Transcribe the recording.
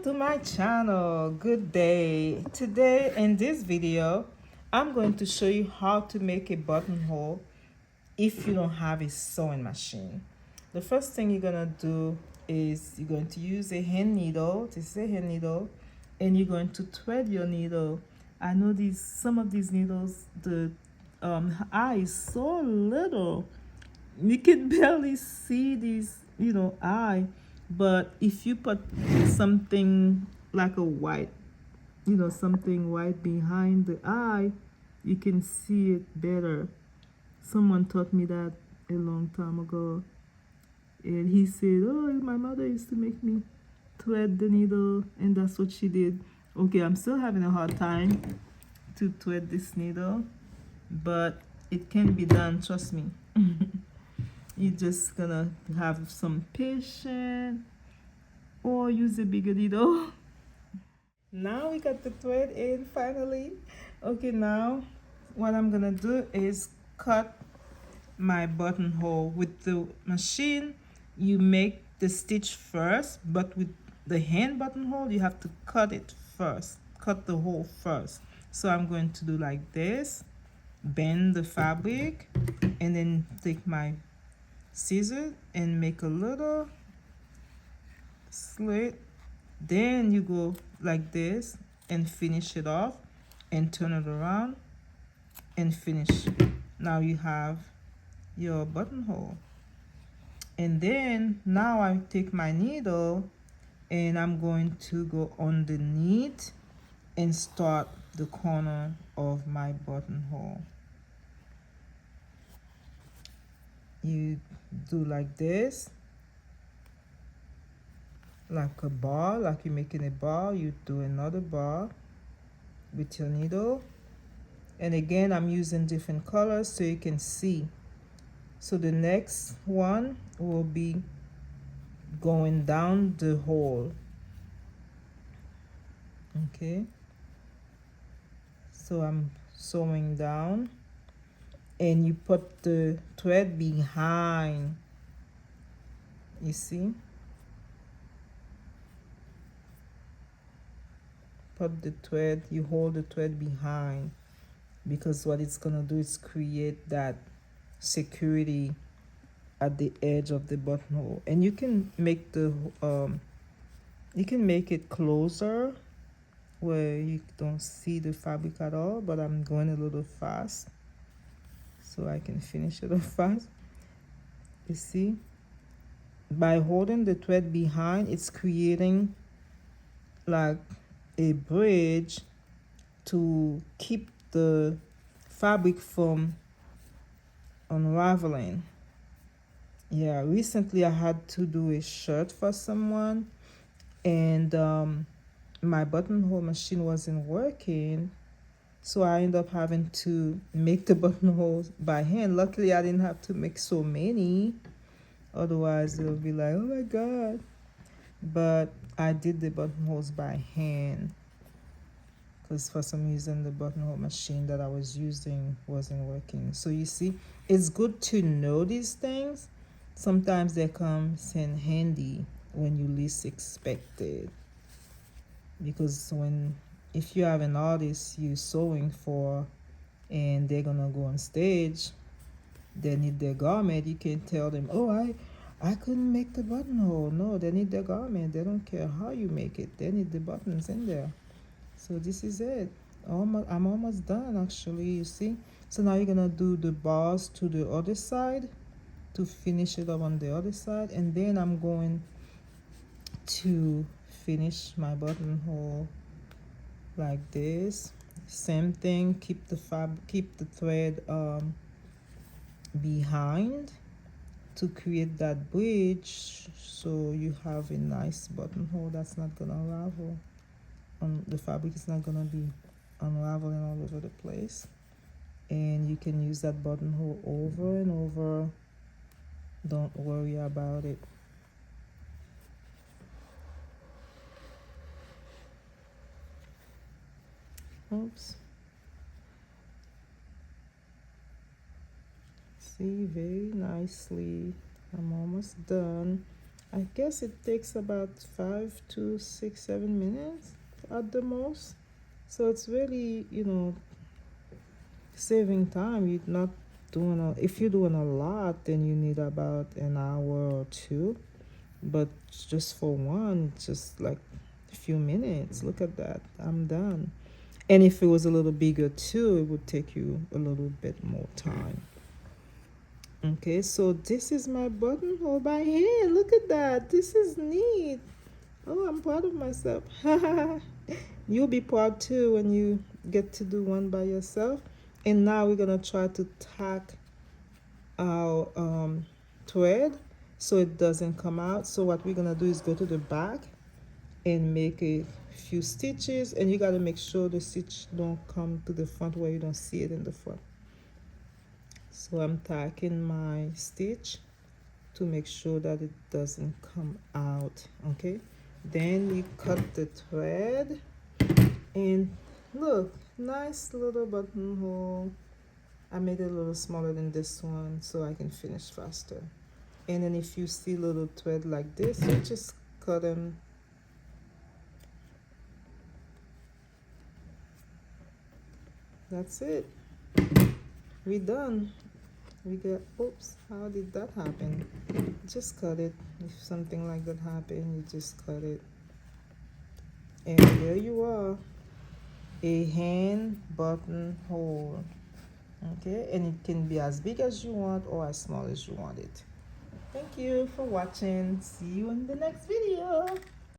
to my channel. Good day. Today in this video I'm going to show you how to make a buttonhole if you don't have a sewing machine. The first thing you're gonna do is you're going to use a hand needle. This is a hand needle, and you're going to thread your needle. I know some of these needles, the eye is so little you can barely see these eye, but if you put something like a white, something white behind the eye, you can see it better. Someone taught me that a long time ago, and he said, oh, my mother used to make me thread the needle, and that's what she did. Okay, I'm still having a hard time to thread this needle, but it can be done, trust me. You're just gonna have some patience or use a bigger needle. Now we got the thread in finally. Okay, now what I'm gonna do is cut my buttonhole. With the machine you make the stitch first, but with the hand buttonhole you have to cut it first, cut the hole first. So I'm going to do like this, bend the fabric, and then take my scissors and make a little slit. Then you go like this and finish it off and turn it around and finish. Now you have your buttonhole. And then now I take my needle and I'm going to go underneath and start the corner of my buttonhole. You do like this, like a bar, like you're making a bar. You do another bar with your needle, and again I'm using different colors so you can see. So the next one will be going down the hole. Okay, so I'm sewing down, and you put the thread behind, you see, put the thread, you hold the thread behind, because what it's gonna do is create that security at the edge of the buttonhole. And you can make the you can make it closer where you don't see the fabric at all, but I'm going a little fast so I can finish it off fast. You see, by holding the thread behind, it's creating like a bridge to keep the fabric from unraveling. Yeah, recently I had to do a shirt for someone, and my buttonhole machine wasn't working, so I ended up having to make the buttonholes by hand. Luckily I didn't have to make so many, otherwise it'll be like, oh my god. But I did the buttonholes by hand because for some reason the buttonhole machine that I was using wasn't working. So you see, it's good to know these things. Sometimes they come in handy when you least expect it, because if you have an artist you're sewing for and they're gonna go on stage, they need their garment, you can tell them, oh, I couldn't make the buttonhole. No, they need their garment. They don't care how you make it, they need the buttons in there. So this is it. I'm almost done actually, you see. So now you're gonna do the bars to the other side to finish it up on the other side, and then I'm going to finish my buttonhole like this. Same thing, keep the thread behind to create that bridge, so you have a nice buttonhole that's not gonna unravel. The fabric is not gonna be unraveling all over the place, and you can use that buttonhole over and over. Don't worry about it. Oops. See, very nicely. I'm almost done. I guess it takes about 5 to 6, 7 minutes at the most. So it's really, saving time. You're not doing if you're doing a lot, then you need about an hour or two. But just for one, just like a few minutes. Look at that. I'm done. And if it was a little bigger too, it would take you a little bit more time. Okay, so this is my buttonhole by hand. Look at that. This is neat. Oh, I'm proud of myself. You'll be proud too when you get to do one by yourself. And now we're gonna try to tack our thread so it doesn't come out. So what we're gonna do is go to the back and make a few stitches, and you got to make sure the stitch don't come to the front where you don't see it in the front. So I'm tacking my stitch to make sure that it doesn't come out. Okay, then you cut the thread, and look, nice little buttonhole. I made it a little smaller than this one so I can finish faster. And then if you see little thread like this, you just cut them. That's it. We're done. We got, oops, how did that happen? Just cut it. If something like that happened, you just cut it. And there you are. A hand buttonhole. Okay, and it can be as big as you want or as small as you want it. Thank you for watching. See you in the next video.